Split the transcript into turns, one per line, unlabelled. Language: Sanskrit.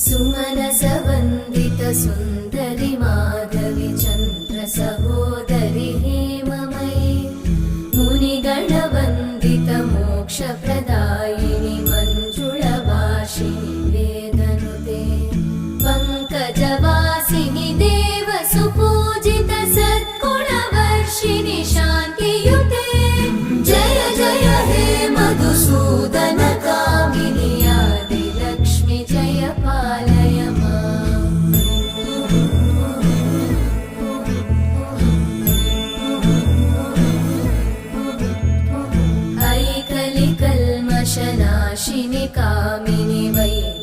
सुमनसवन्दित सुन्दरि माधवि चन्द्र सहोदरि हेममयि मुनिगणवन्दित मोक्षप्रदायिनि मञ्जुळभाषिणि वेदनुते पङ्कजवासिनि देवसुपूजित सद्गुणवर्षिणि शान्तियुते जय जय हे मधुसूदन कामिनि आदिलक्ष्मि जय पालय माम्। ऐकलिकल्मषनाशिनि कामिनि वै